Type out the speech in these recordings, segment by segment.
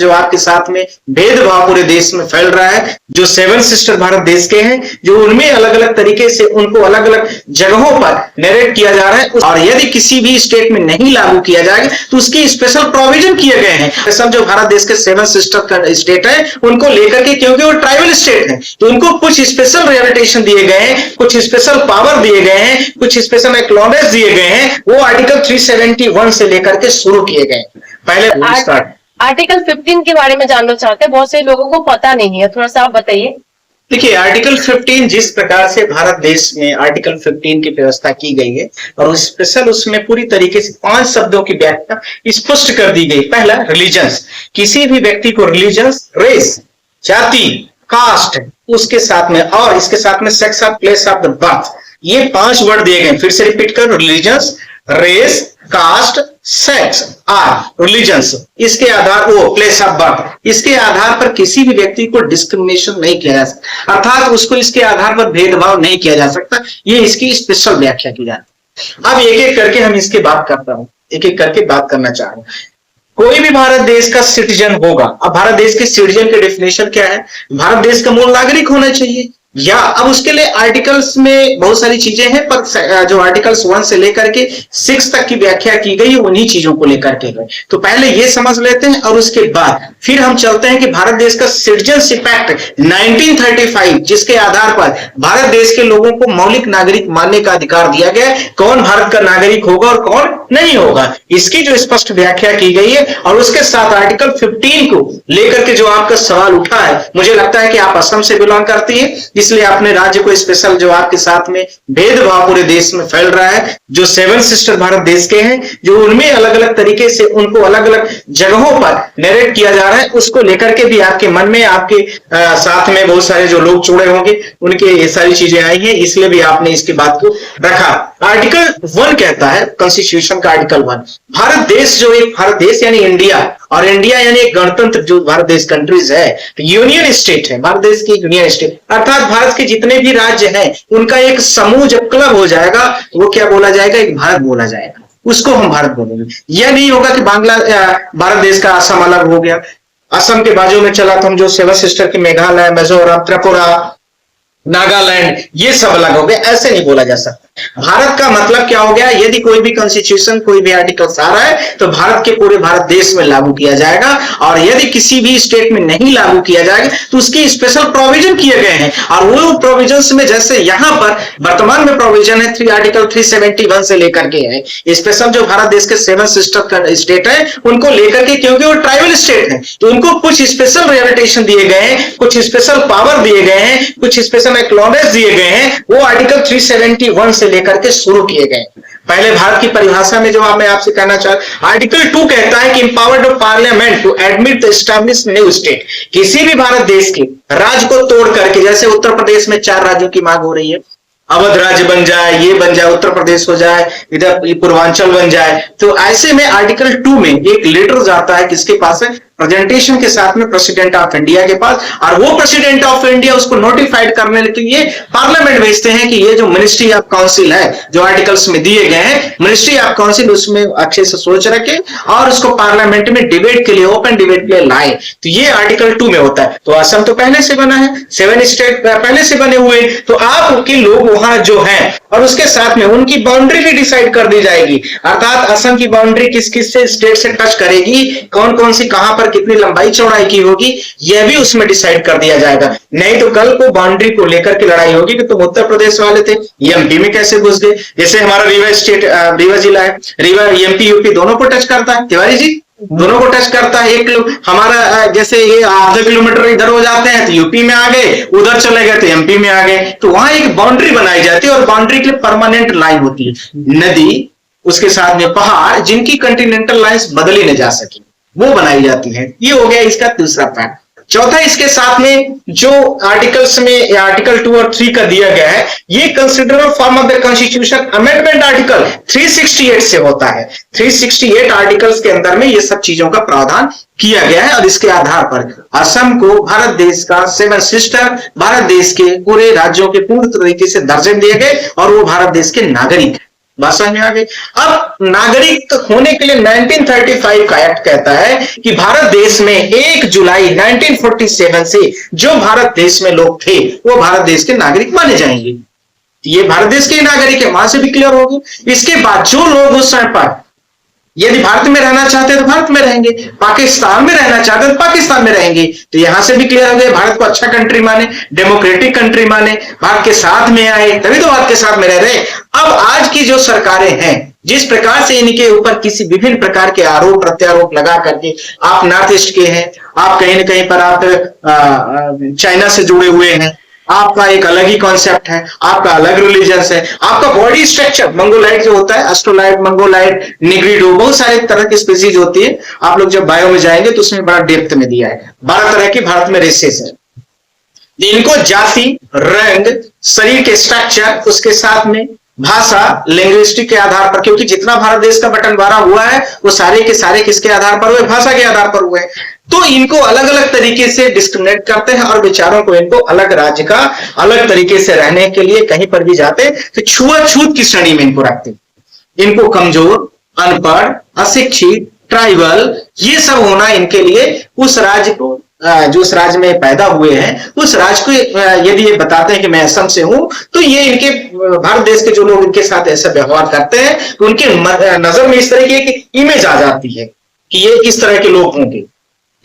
जो आपके साथ में भेदभाव पूरे देश में फैल रहा है, जो सेवन सिस्टर भारत देश के हैं, जो उनमें अलग अलग तरीके से उनको अलग अलग जगहों पर नरेट किया जा रहा है, और यदि किसी भी स्टेट में नहीं लागू किया जाएगा तो उसकी स्पेशल प्रोविजन किए गए हैं। सब जो भारत देश के सेवन सिस्टर स्टेट है उनको लेकर के, क्योंकि वो ट्राइबल स्टेट है, तो उनको कुछ स्पेशल रियलाइजेशन दिए गए हैं, कुछ स्पेशल पावर दिए गए हैं, कुछ स्पेशल एक्नॉलेज दिए गए हैं। वो आर्टिकल 371 से लेकर के शुरू किए गए। पहले आर्टिकल 15 के बारे में जानना चाहते हैं, बहुत से लोगों को पता नहीं है, थोड़ा सा आप बताइए। देखिए, आर्टिकल 15 जिस प्रकार से भारत देश में आर्टिकल 15 की व्यवस्था की गई है, और स्पेशल उसमें पूरी तरीके से 5 शब्दों की व्याख्या स्पष्ट कर दी गई। पहला, रिलीजन्स, किसी भी व्यक्ति को रिलीजन्स, रेस, जाति, कास्ट, उसके साथ में और इसके साथ में sex of place of the birth, ये 5 वर्ड दिए गए। फिर से रिपीट कर, रिलीजन्स, रेस, कास्ट, सेक्स और रिलीजन्स, इसके आधार वो प्लेस ऑफ बर्थ, इसके आधार पर किसी भी व्यक्ति को डिस्क्रिमिनेशन नहीं किया जा सकता, अर्थात उसको इसके आधार पर भेदभाव नहीं किया जा सकता। ये इसकी स्पेशल व्याख्या की जाती है। अब एक एक करके हम इसकी बात करता हूं, एक एक करके बात करना चाह रहा हूं। कोई भी भारत देश का सिटीजन होगा। अब भारत देश के सिटीजन की डेफिनेशन क्या है? भारत देश का मूल नागरिक होना चाहिए, या अब उसके लिए आर्टिकल्स में बहुत सारी चीजें हैं, पर जो आर्टिकल्स 1 से लेकर के 6 तक की व्याख्या की गई है उन्हीं चीजों को लेकर के गए। तो पहले ये समझ लेते हैं और उसके बाद फिर हम चलते हैं कि भारत देश का सिटीजनशिप एक्ट 1935, जिसके आधार पर भारत देश के लोगों को मौलिक नागरिक मानने का अधिकार दिया गया है, कौन भारत का नागरिक होगा और कौन नहीं होगा, इसकी जो स्पष्ट व्याख्या की गई है। और उसके साथ आर्टिकल 15 को लेकर के जो आपका सवाल उठा है, मुझे लगता है कि आप असम से बिलोंग करती है, इसलिए अपने राज्य को स्पेशल जो आपके साथ में भेदभाव पूरे देश में फैल रहा है, जो सेवन सिस्टर भारत देश के हैं, जो उनमें अलग अलग तरीके से उनको अलग अलग जगहों पर नरेट किया जा रहा है, उसको लेकर के भी आपके मन में, आपके साथ में बहुत सारे जो लोग जुड़े होंगे उनके ये सारी चीजें आई हैं, इसलिए भी आपने इसकी बात को रखा। आर्टिकल 1 कहता है, कॉन्स्टिट्यूशन का आर्टिकल 1, भारत देश जो एक, भारत देश यानी इंडिया, और इंडिया यानी एक गणतंत्र जो भारत देश कंट्रीज है, यूनियन स्टेट है, भारत देश की यूनियन स्टेट, अर्थात भारत के जितने भी राज्य हैं उनका एक समूह जब क्लब हो जाएगा, वो क्या बोला जाएगा? एक भारत बोला जाएगा, उसको हम भारत बोलेंगे। यह नहीं होगा कि भारत देश का असम अलग हो गया, असम के बाजू में चला तो हम जो सेवन सिस्टर की मेघालय, मिजोरम, त्रिपुरा, नागालैंड, ये सब अलग हो गए, ऐसे नहीं बोला जा सकता। भारत का मतलब क्या हो गया? यदि कोई भी कॉन्स्टिट्यूशन, कोई भी आर्टिकल्स आ रहा है तो भारत के पूरे भारत देश में लागू किया जाएगा, और यदि किसी भी स्टेट में नहीं लागू किया जाएगा तो उसकी स्पेशल प्रोविजन किए गए हैं। और वो प्रोविजंस में जैसे यहां पर वर्तमान में प्रोविजन है आर्टिकल 371 से लेकर के है, स्पेशल जो भारत देश के सेवन सिस्टर स्टेट है उनको लेकर के, क्योंकि वो ट्राइबल स्टेट है, तो उनको कुछ स्पेशल रियलाइजेशन दिए गए हैं, कुछ स्पेशल पावर दिए गए हैं, कुछ स्पेशल एक्नॉलेज दिए गए हैं। वो आर्टिकल 371 से लेकर के शुरू किए गए। पहले भारत की परिभाषा में जो मैं आपसे कहना चाहता, आर्टिकल 2 कहता है कि empowered parliament to admit the establish new state, किसी भी भारत देश के राज्य को तोड़ करके, जैसे उत्तर प्रदेश में 4 राज्यों की मांग हो रही है, अवध राज्य बन जाए, ये बन जाए, उत्तर प्रदेश हो जाए, इधर पूर्वांचल बन जाए, तो ऐसे में आर्टिकल 2 में एक लेटर जाता है, किसके पास है? प्रेजेंटेशन के साथ में प्रेसिडेंट ऑफ इंडिया के पास, और वो प्रेसिडेंट ऑफ इंडिया उसको नोटिफाइड करने के लिए पार्लियामेंट भेजते हैं कि ये जो मिनिस्ट्री ऑफ काउंसिल है, जो आर्टिकल्स में दिए गए हैं, मिनिस्ट्री ऑफ काउंसिल उसमें अच्छे से सोच रखे और उसको पार्लियामेंट में डिबेट के लिए, ओपन डिबेट के लिए लाए। तो ये आर्टिकल 2 में होता है। तो असम तो पहले से बना है, 7 स्टेट पहले से बने हुए, तो आपके लोग वहां जो है, और उसके साथ में उनकी बाउंड्री भी डिसाइड कर दी जाएगी, अर्थात असम की बाउंड्री किस किस से स्टेट से टच करेगी, कौन कौन सी कहां पर कितनी लंबाई चौड़ाई की होगी, यह भी उसमें डिसाइड कर दिया जाएगा। नहीं तो कल को बाउंड्री को लेकर के लड़ाई होगी कि तुम उत्तर प्रदेश वाले थे, ये एमपी में कैसे घुस गए। जैसे हमारा रीवा जिला है, रीवा एमपी यूपी दोनों को टच करता है, तिवारी जी दोनों को टच करता है। हमारा जैसे ये आधा किलोमीटर इधर हो जाते हैं तो यूपी में आ गए, उधर चले गए तो एमपी में आ गए। तो वहां एक बाउंड्री बनाई जाती है, और बाउंड्री के लिए परमानेंट लाइन होती है, नदी, उसके साथ में पहाड़, जिनकी कंटिनेंटल लाइंस बदली न जा सके, वो बनाई जाती है। ये हो गया इसका दूसरा पार्ट। चौथा, इसके साथ में जो आर्टिकल्स में आर्टिकल 2 और 3 का दिया गया है, ये considerable form of the constitution amendment article 368 से होता है। 368 आर्टिकल्स के अंदर में ये सब चीजों का प्रावधान किया गया है, और इसके आधार पर असम को भारत देश का सेवन सिस्टर, भारत देश के पूरे राज्यों के पूर्ण तरीके से दर्जे दिए गए, और वो भारत देश के नागरिक। बात समझ में आ गई। अब नागरिक होने के लिए 1935 का एक्ट कहता है कि भारत देश में 1 जुलाई 1947 से जो भारत देश में लोग थे वो भारत देश के नागरिक माने जाएंगे। ये भारत देश के नागरिक है, वहां से भी क्लियर होगी। इसके बाद जो लोग उस समय पर यदि भारत में रहना चाहते हैं तो भारत में रहेंगे, पाकिस्तान में रहना चाहते हैं तो पाकिस्तान में रहेंगे। तो यहां से भी क्लियर हो गया, भारत को अच्छा कंट्री माने, डेमोक्रेटिक कंट्री माने, भारत के साथ में आए, तभी तो भारत के साथ में रह रहे। अब आज की जो सरकारें हैं, जिस प्रकार से इनके ऊपर किसी विभिन्न प्रकार के आरोप प्रत्यारोप लगा करके, आप नॉर्थ ईस्ट के हैं, आप कहीं ना कहीं पर आप चाइना से जुड़े हुए हैं, आपका एक अलग ही कॉन्सेप्ट है, आपका अलग रिलीजन्स है, आपका बॉडी स्ट्रक्चर मंगोलाइट जो होता है, एस्ट्रोलाइट, मंगोलाइट, निग्रिडो, बहुत सारे तरह की स्पीसीज होती है। आप लोग जब बायो में जाएंगे तो उसमें बड़ा डेप्थ में दिया है, 12 तरह की भारत में रेसेस है। इनको जाति, रंग, शरीर के स्ट्रक्चर, उसके साथ में भाषा, लिंग्विस्टिक के आधार पर, क्योंकि जितना भारत देश का बंटवारा हुआ है वो सारे के सारे किसके आधार पर हुए, भाषा के आधार पर हुए। तो इनको अलग अलग तरीके से डिस्क्रिमिनेट करते हैं और बेचारों को इनको अलग राज्य का अलग तरीके से रहने के लिए कहीं पर भी जाते तो छुआछूत की श्रेणी में इनको रखते। इनको कमजोर, अनपढ़, अशिक्षित, ट्राइबल, ये सब होना इनके लिए उस राज्य को जो उस राज्य में पैदा हुए हैं उस राज्य को यदि ये बताते हैं कि मैं असम से हूं, तो ये इनके भारत देश के जो लोग इनके साथ ऐसा व्यवहार करते हैं तो उनके नजर में इस तरह की एक इमेज आ जाती है कि ये किस तरह के लोग होंगे।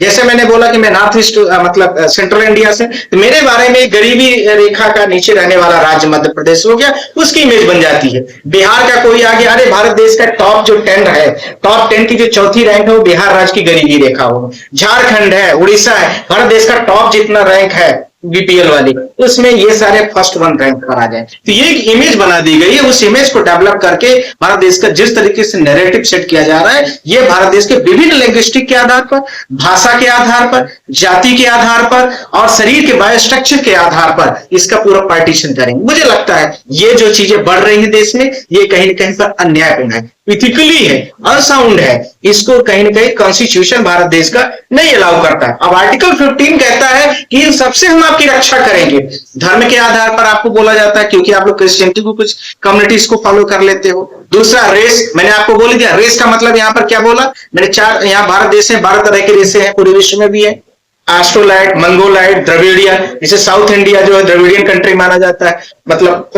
जैसे मैंने बोला कि मैं नॉर्थ ईस्ट मतलब सेंट्रल इंडिया से, तो मेरे बारे में गरीबी रेखा का नीचे रहने वाला राज्य मध्य प्रदेश हो गया, उसकी इमेज बन जाती है। बिहार का कोई आ गया, अरे भारत देश का टॉप जो 10 है, टॉप 10 की जो चौथी रैंक है वो बिहार राज्य की गरीबी रेखा हो। झारखंड है, उड़ीसा है, भारत देश का टॉप जितना रैंक है बीपीएल वाली, उसमें ये सारे फर्स्ट 1 रैंक पर आ जाए। तो ये एक इमेज बना दी गई है, उस इमेज को डेवलप करके भारत देश का जिस तरीके से नैरेटिव सेट किया जा रहा है, ये भारत देश के विभिन्न लिंग्विस्टिक के आधार पर, भाषा के आधार पर, जाति के आधार पर और शरीर के बायोस्ट्रक्चर के आधार पर इसका पूरा पार्टीशन करेंगे। मुझे लगता है ये जो चीजें बढ़ रही है देश में, ये कहीं न कहीं पर अन्यायपूर्ण है, इथिकली है, अनसाउंड है। इसको कहीं ना कहीं कॉन्स्टिट्यूशन भारत देश का नहीं अलाउ करता है। अब आर्टिकल 15 कहता है कि इन सबसे हम आपकी रक्षा करेंगे। धर्म के आधार पर आपको बोला जाता है, क्योंकि आप लोग क्रिश्चियनिटी को कुछ कम्युनिटीज को फॉलो कर लेते हो। दूसरा रेस, मैंने आपको बोल दिया, रेस का मतलब यहां पर क्या बोला मैंने, 4 यहाँ भारत देश में 12 तरह के रेसे हैं, पूरे विश्व में भी है। एस्ट्रोलाइट, मंगोलाइट, द्रविडियन, जिसे साउथ इंडिया जो है द्रविडियन कंट्री माना जाता है, मतलब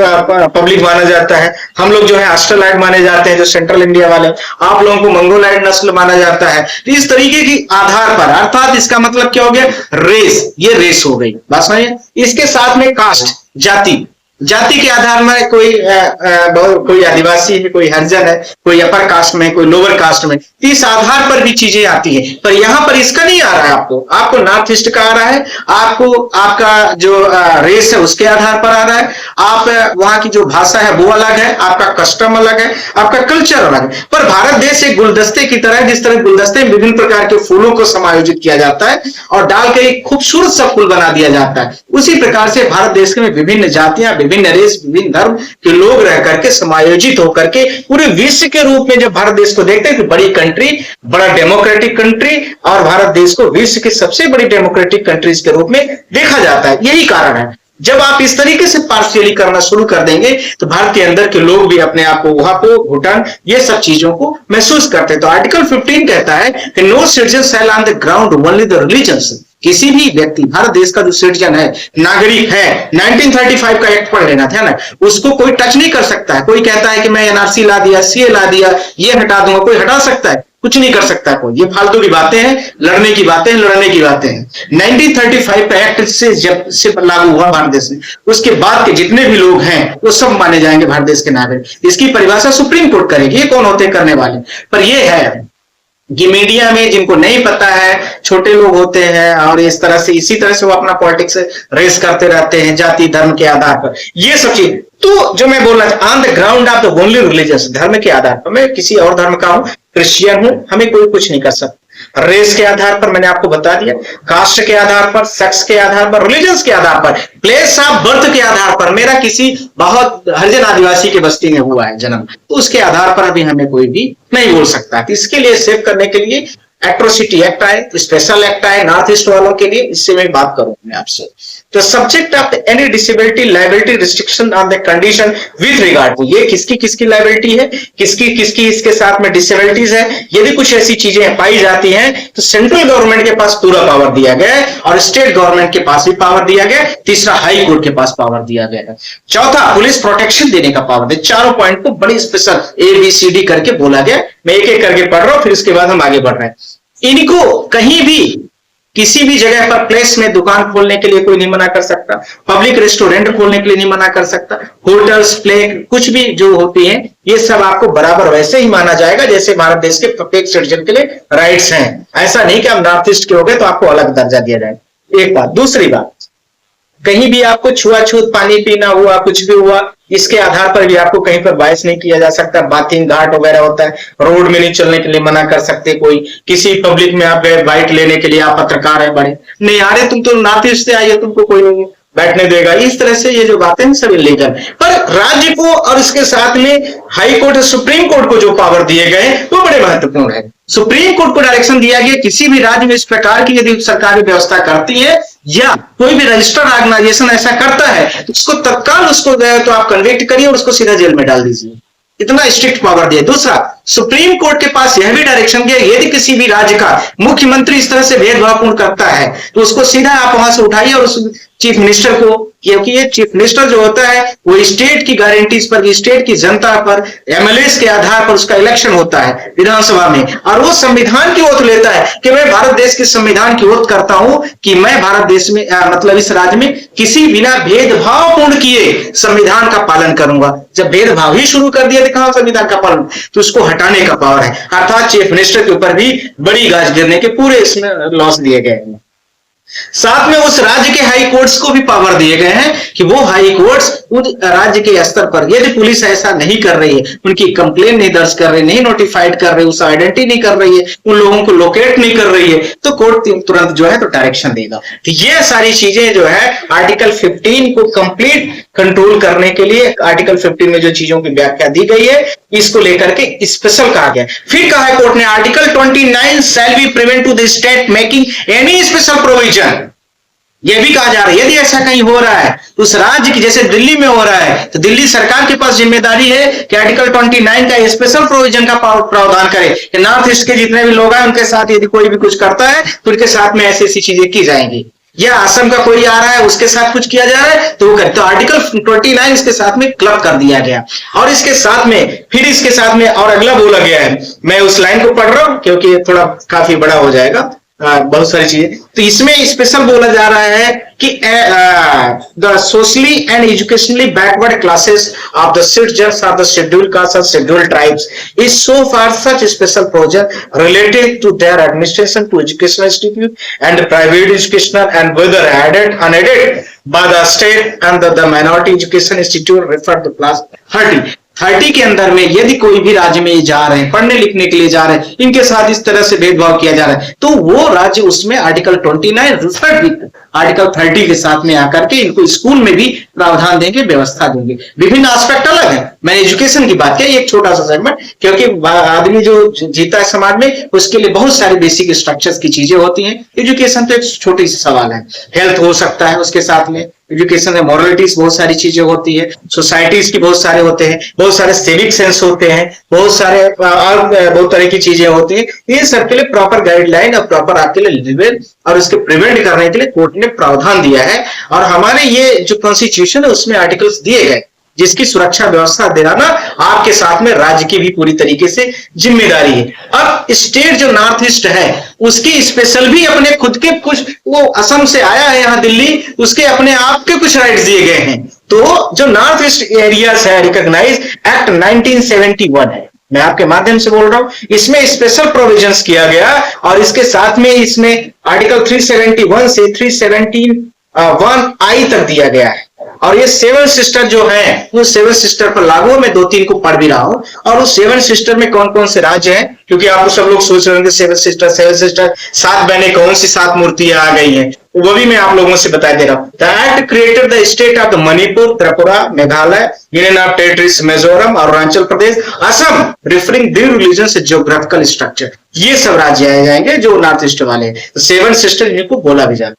पब्लिक माना जाता है। हम लोग जो है एस्ट्रोलाइट माने जाते हैं, जो सेंट्रल इंडिया वाले, आप लोगों को मंगोलाइट नस्ल माना जाता है। तो इस तरीके की आधार पर, अर्थात इसका मतलब क्या हो गया, रेस, ये रेस हो गई, बात समझिए। इसके साथ में कास्ट, जाति, जाति के आधार में कोई आदिवासी है, कोई हरिजन है, कोई अपर कास्ट में, कोई लोअर कास्ट में, इस आधार पर भी चीजें आती है। पर यहां पर इसका नहीं आ रहा है, आपको नॉर्थ ईस्ट का आ रहा है, आपको आपका जो रेस है उसके आधार पर आ रहा है, आप वहां की जो भाषा है वो अलग है, आपका कस्टम अलग है, आपका कल्चर अलग है। पर भारत देश एक गुलदस्ते की तरह, जिस तरह गुलदस्ते में विभिन्न प्रकार के फूलों को समायोजित किया जाता है और डाल के एक खूबसूरत सा फूल बना दिया जाता है, उसी प्रकार से भारत देश में विभिन्न जातियां, विभिन्न रेस, विभिन्न धर्म के लोग रह करके समायोजित होकर के पूरे विश्व के रूप में जब भारत देश को देखते हैं तो बड़ी कंट्री, बड़ा डेमोक्रेटिक कंट्री, और भारत देश को विश्व की सबसे बड़ी डेमोक्रेटिक कंट्रीज के रूप में देखा जाता है। यही कारण है, जब आप इस तरीके से पार्शियली करना शुरू कर देंगे तो भारत के अंदर के लोग भी अपने आप को वहां को घुटन, ये सब चीजों को महसूस करते हैं। तो आर्टिकल 15 कहता है कि no citizen shall on the ground only the religions, किसी भी व्यक्ति, भारत देश का जो सिटीजन है, नागरिक है, 1935 का एक्ट पढ़ लेना था ना, उसको कोई टच नहीं कर सकता है। कोई कहता है कि मैं एनआरसी ला दिया, सीए ला दिया, ये हटा दूंगा, कोई हटा सकता है? कुछ नहीं कर सकता कोई। ये फालतू की बातें हैं, लड़ने की बातें हैं, लड़ने की बातें हैं। 1935 का एक्ट से जब से लागू हुआ भारत देश में, उसके बाद के जितने भी लोग हैं वो सब माने जाएंगे भारत देश के नागरिक। इसकी परिभाषा सुप्रीम कोर्ट करेगी, ये कौन होते करने वाले। पर ये है कि मीडिया में जिनको नहीं पता है, छोटे लोग होते हैं और इस तरह से, इसी तरह से वो अपना पॉलिटिक्स रेस करते रहते हैं जाति धर्म के आधार पर, ये सब चीज। तो जो मैं बोल रहा था, on the ground of the only religious, धर्म के आधार पर, मैं किसी और धर्म का हूं, क्रिश्चियन हूं, हमें कोई कुछ नहीं कर सकता। रेस के आधार पर मैंने आपको बता दिया, कास्ट के आधार पर, सेक्स के आधार पर, रिलीजन्स के आधार पर, प्लेस ऑफ बर्थ के आधार पर, मेरा किसी बहुत हरिजन आदिवासी की बस्ती में हुआ है जन्म, तो उसके आधार पर अभी हमें कोई भी नहीं बोल सकता। तो इसके लिए सेव करने के लिए एट्रोसिटी एक्ट आए, स्पेशल एक्ट आए नॉर्थ ईस्ट वालों के लिए, इससे मैं बात करूं मैं आपसे। तो subject of any disability liability restriction on the condition with regard to, ये किसकी किसकी लाइबिलिटी है, किसकी किसकी इसके साथ में डिसेबिलिटीज है, यदि कुछ ऐसी चीजें पाई जाती हैं तो सेंट्रल गवर्नमेंट के पास पूरा पावर दिया गया है और स्टेट गवर्नमेंट के पास भी पावर दिया गया है। तीसरा, हाई कोर्ट के पास पावर दिया गया है। चौथा, पुलिस प्रोटेक्शन देने का पावर है। चारों पॉइंट को बड़ी स्पेशल ABCD करके बोला गया। मैं एक एक करके पढ़ रहा हूं, फिर उसके बाद हम आगे बढ़ रहे हैं। इनको कहीं भी किसी भी जगह पर प्लेस में दुकान खोलने के लिए कोई नहीं मना कर सकता, पब्लिक रेस्टोरेंट खोलने के लिए नहीं मना कर सकता, होटल्स, प्ले, कुछ भी जो होती हैं ये सब आपको बराबर वैसे ही माना जाएगा जैसे भारत देश के प्रत्येक सिटीजन के लिए राइट्स हैं। ऐसा नहीं कि आप नॉर्थ ईस्ट के हो गए तो आपको अलग दर्जा दिया जाए। एक बात। दूसरी बात, कहीं भी आपको छुआछूत पानी पीना हुआ, कुछ भी हुआ, इसके आधार पर भी आपको कहीं पर बाइस नहीं किया जा सकता। बाथिंग घाट वगैरह होता है, रोड में नहीं चलने के लिए मना कर सकते कोई। किसी पब्लिक में आप गए बाइट लेने के लिए, आप पत्रकार है बड़े, नहीं आ रहे तुम तो नॉर्थ ईस्ट से आइए, तुमको कोई नहीं बैठने देगा। इस तरह से ये जो बातें हैं सब इलीगल। पर राज्य को और इसके साथ में हाई कोर्ट और सुप्रीम कोर्ट को जो पावर दिए गए वो बड़े महत्वपूर्ण है। सुप्रीम कोर्ट को डायरेक्शन दिया गया किसी भी राज्य में इस प्रकार की यदि सरकारी व्यवस्था करती है या कोई भी रजिस्टर्ड ऑर्गेनाइजेशन ऐसा करता है तो उसको तत्काल उसको तो आप कन्विक्ट करिए और उसको सीधा जेल में डाल दीजिए। इतना स्ट्रिक्ट पावर दिया। दूसरा, सुप्रीम कोर्ट के पास यह भी डायरेक्शन दिया यदि किसी भी राज्य का मुख्यमंत्री इस तरह से भेदभावपूर्ण करता है तो उसको सीधा आप वहां से उठाइए और उस चीफ मिनिस्टर को, क्योंकि ये चीफ मिनिस्टर जो होता है वो स्टेट की गारंटीज पर, स्टेट की जनता पर, MLAs के आधार पर उसका इलेक्शन होता है विधानसभा में और वो संविधान की ओथ लेता है कि मैं भारत देश के संविधान की ओथ करता हूं कि मैं भारत देश में मतलब इस राज्य में किसी बिना भेदभावपूर्ण किए संविधान का पालन करूंगा। जब भेदभाव ही शुरू कर दिया तो कहां संविधान का पालन, तो उसको हटाने का पावर है। अर्थात चीफ मिनिस्टर के ऊपर भी बड़ी गाज गिरने के पूरे इसमें लॉस दिए गए हैं। साथ में उस राज्य के हाई कोर्ट्स को भी पावर दिए गए हैं कि वो हाई कोर्ट्स उस राज्य के स्तर पर यदि पुलिस ऐसा नहीं कर रही है, उनकी कंप्लेन नहीं दर्ज कर रही, नहीं नोटिफाइड कर रही, उसे आइडेंटिटी नहीं कर रही है, उन लोगों को लोकेट नहीं कर रही है, तो कोर्ट तुरंत जो है तो डायरेक्शन देगा। तो ये सारी चीजें जो है आर्टिकल 15 को कंप्लीट कंट्रोल करने के लिए आर्टिकल 15 में जो चीजों की व्याख्या दी गई है इसको लेकर के स्पेशल कहा गया। फिर कहा है कोर्ट ने article 29 shall be prevent to the state making any special provision. यह भी कहा जा रहा है यदि ऐसा कहीं हो रहा है तो उस राज्य की, जैसे दिल्ली में हो रहा है तो दिल्ली सरकार के पास जिम्मेदारी है कि आर्टिकल 29 का स्पेशल प्रोविजन का प्रावधान करे कि नॉर्थ ईस्ट के जितने भी लोग हैं उनके साथ यदि कोई भी कुछ करता है तो उनके साथ में ऐसी ऐसी चीजें की जाएंगी। या असम का कोई आ रहा है उसके साथ कुछ किया जा रहा है तो वो करे। तो आर्टिकल 29 इसके साथ में क्लब कर दिया गया और इसके साथ में फिर इसके साथ में और अगला बोला गया है। मैं उस लाइन को पढ़ रहा हूं क्योंकि थोड़ा काफी बड़ा हो जाएगा, बहुत सारी चीजें। तो इसमें स्पेशल बोला जा रहा है कि the socially and educationally backward classes of the citizens of the scheduled caste और scheduled tribes is so far such special provision related to their administration to educational institute and private educational and whether aided unaided by the state and the minority education institute refer to class 30 के अंदर में यदि कोई भी राज्य में जा रहे हैं, पढ़ने लिखने के लिए जा रहे हैं, इनके साथ इस तरह से भेदभाव किया जा रहा है तो वो राज्य उसमें आर्टिकल 29 रिफर्ड भी आर्टिकल 30 के साथ में आकर के इनको स्कूल में भी प्रावधान देंगे, व्यवस्था देंगे। विभिन्न एस्पेक्ट अलग है। मैंने एजुकेशन की बात की, एक छोटा सा सेगमेंट, क्योंकि आदमी जो जीता है समाज में उसके लिए बहुत सारी बेसिक स्ट्रक्चर्स की चीजें होती हैं। एजुकेशन तो एक छोटी सी सवाल है, हेल्थ हो सकता है उसके साथ में एजुकेशन है, मॉरलिटीज बहुत सारी चीजें होती है, सोसाइटीज की बहुत सारे होते हैं, बहुत सारे सिविक सेंस होते हैं, बहुत सारे और बहुत तरह की चीजें होती हैं। ये सबके लिए प्रॉपर गाइडलाइन और प्रॉपर आपके लिए लिबेल और उसके प्रिवेंट करने के लिए कोर्ट ने प्रावधान दिया है और हमारे ये जो कॉन्स्टिट्यूशन है उसमें आर्टिकल्स दिए गए जिसकी सुरक्षा व्यवस्था दिलाना आपके साथ में राज्य की भी पूरी तरीके से जिम्मेदारी है। अब स्टेट जो नॉर्थ ईस्ट है उसकी स्पेशल भी अपने खुद के कुछ, वो असम से आया है यहाँ दिल्ली, उसके अपने आप के कुछ राइट्स दिए गए हैं। तो जो नॉर्थ ईस्ट एरियाज है रिकॉग्नाइज एक्ट 1971 है, मैं आपके माध्यम से बोल रहा हूं, इसमें स्पेशल प्रोविजंस किया गया और इसके साथ में इसमें आर्टिकल 371 से 371I तक दिया गया है और ये 7 सिस्टर जो है वो 7 सिस्टर पर लागू है। मैं 2-3 को पढ़ भी रहा हूं और उस 7 सिस्टर में कौन कौन से राज्य हैं, क्योंकि आप सब लोग सोच रहे होंगे 7 सिस्टर 7 बहनें कौन सी 7 मूर्तियां आ गई हैं, वो भी मैं आप लोगों से बता दे रहा हूं। The act created the state of the Manipur, Tripura, Meghalaya, union of territories Mizoram और Arunachal Pradesh, Assam, referring the religion geographical structure. ये सब राज्य आए जाएंगे जो नॉर्थ ईस्ट वाले हैं। तो 7 सिस्टर इनको बोला भी जाता है।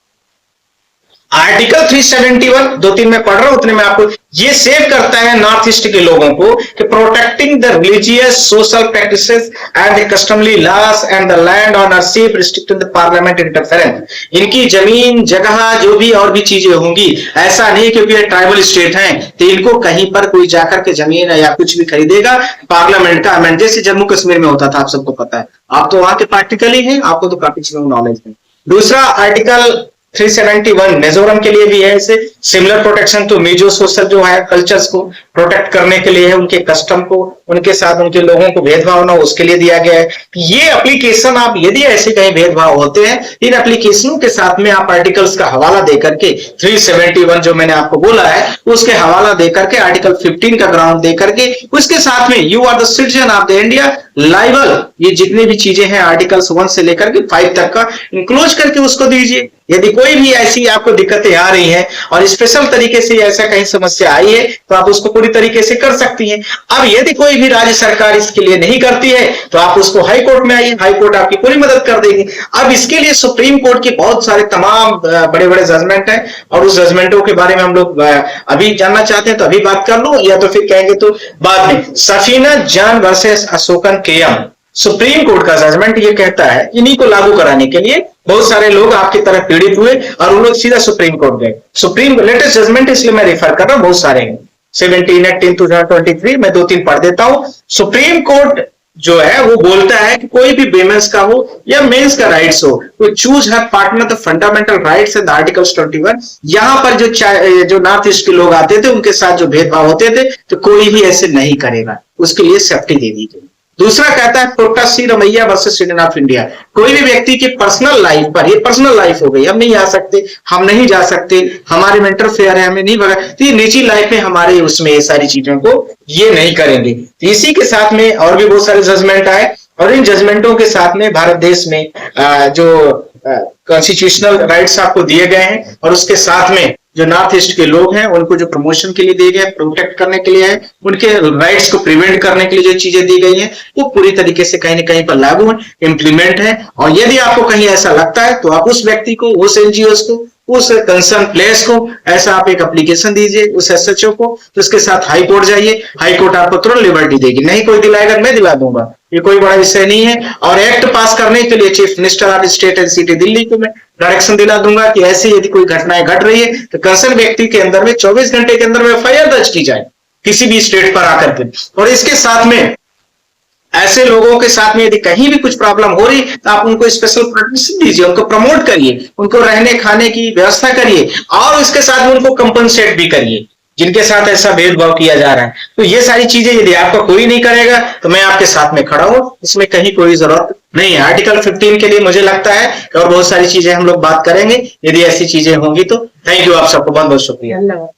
आर्टिकल 371 2-3 में पढ़ रहा हूं उतने में आपको ये सेव करता है नॉर्थ ईस्ट के लोगों को कि protecting the religious social practices and the customary laws and the land on are safe restricted the parliament interference. इनकी जमीन जगह जो भी और भी चीजें होंगी, ऐसा नहीं क्योंकि ये ट्राइबल स्टेट हैं तो इनको कहीं पर कोई जाकर के जमीन या कुछ भी खरीदेगा पार्लियामेंट का अमेंड, जैसे जम्मू कश्मीर में होता था, आप सबको पता है, आप तो वहां के प्रैक्टिकली हैं, आपको तो काफी चीजों में नॉलेज है। दूसरा आर्टिकल 371 मिजोरम के लिए भी है, ऐसे सिमिलर प्रोटेक्शन तो मिजो सोशल जो है कल्चर्स को प्रोटेक्ट करने के लिए है, उनके कस्टम को, उनके साथ उनके लोगों को भेदभाव ना उसके लिए दिया गया है। ये एप्लीकेशन आप यदि ऐसे कहीं भेदभाव होते हैं, इन एप्लीकेशनों के साथ में आप आर्टिकल्स का हवाला देकर के 371 जो मैंने आपको बोला है उसके हवाला देकर के आर्टिकल 15 का ग्राउंड देकर के उसके साथ में you are the citizen of the India liable, ये जितनी भी चीजें हैं आर्टिकल्स 1 से लेकर के 5 तक का इंक्लोज करके उसको दीजिए। यदि कोई भी ऐसी आपको दिक्कतें आ रही हैं और स्पेशल तरीके से ऐसा कहीं समस्या आई है तो आप उसको पूरी तरीके से कर सकती हैं। अब यदि कोई भी राज्य सरकार इसके लिए नहीं करती है तो आप उसको हाई कोर्ट में आइए, हाई कोर्ट आपकी पूरी मदद कर देगी। अब इसके लिए सुप्रीम कोर्ट के बहुत सारे तमाम बड़े बड़े जजमेंट हैं और उस जजमेंटों के बारे में हम लोग अभी जानना चाहते हैं तो अभी बात कर लो, या तो फिर कहेंगे तो बाद में। Safina Jan versus Ashokan K M, supreme court का जजमेंट ये कहता है इन्हीं को लागू कराने के लिए बहुत सारे लोग आपकी तरह पीड़ित हुए और उन लोग सीधा सुप्रीम कोर्ट गए। सुप्रीम लेटेस्ट जजमेंट इसलिए मैं रेफर कर रहा हूं, बहुत सारे हैं, 17/10/2023 मैं 2-3 पढ़ देता हूं। सुप्रीम कोर्ट जो है वो बोलता है कि कोई भी विमेंस का हो या मेंस का राइट्स हो, कोई choose her partner the fundamental rights and article 21। यहां पर जो नॉर्थ ईस्ट के लोग आते थे उनके साथ जो भेदभाव होते थे तो कोई भी ऐसे नहीं करेगा, उसके लिए सेफ्टी दे दी गई। दूसरा कहता है प्रोटसी Ramaiah versus citizen of India, कोई भी व्यक्ति की पर्सनल लाइफ पर, ये पर्सनल लाइफ हो गई, हम नहीं आ सकते, हम नहीं जा सकते, हमारे में इंटरफेयर है, हमें नहीं बगा, तो ये निजी लाइफ में हमारे उसमें ये सारी चीजों को ये नहीं करेंगे। तो इसी के साथ में और भी बहुत सारे जजमेंट आए और इन जजमेंटों के साथ में भारत देश में जो कॉन्स्टिट्यूशनल राइट्स आपको दिए गए हैं और उसके साथ में जो नॉर्थ ईस्ट के लोग हैं उनको जो प्रमोशन के लिए दिए गए, प्रोटेक्ट करने के लिए है, उनके राइट्स को प्रिवेंट करने के लिए जो चीजें दी गई हैं वो पूरी तरीके से कहीं ना कहीं पर लागू है, इम्प्लीमेंट है। और यदि आपको कहीं ऐसा लगता है तो आप उस व्यक्ति को, उस एनजीओ को, उस कंसर्न प्लेस को ऐसा आप एक एप्लीकेशन दीजिए उस एसएचओ को, तो उसके साथ हाई कोर्ट जाइए, हाई कोर्ट आपको तुरंत लिबर्टी देगी। नहीं कोई दिलाएगा, मैं दिला दूंगा, ये कोई बड़ा विषय नहीं है। और एक्ट पास करने के लिए chief minister of state and city Delhi को मैं डायरेक्शन दिला दूंगा कि ऐसे यदि कोई घटनाएं घट रही है तो कंसर्न व्यक्ति के अंदर में 24 घंटे के अंदर में एफआईआर दर्ज की जाए किसी भी स्टेट पर आकर के। और इसके साथ में ऐसे लोगों के साथ में यदि कहीं भी कुछ प्रॉब्लम हो रही तो आप उनको स्पेशल प्रोटेक्शन दीजिए, उनको प्रमोट करिए, उनको रहने खाने की व्यवस्था करिए और इसके साथ में उनको कंपनसेट भी करिए जिनके साथ ऐसा भेदभाव किया जा रहा है। तो ये सारी चीजें यदि आपका कोई नहीं करेगा तो मैं आपके साथ में खड़ा हूं, इसमें कहीं कोई जरूरत नहीं है। आर्टिकल 15 के लिए मुझे लगता है और बहुत सारी चीजें हम लोग बात करेंगे यदि ऐसी चीजें होंगी तो। थैंक यू, आप सबको बहुत बहुत शुक्रिया। धन्यवाद।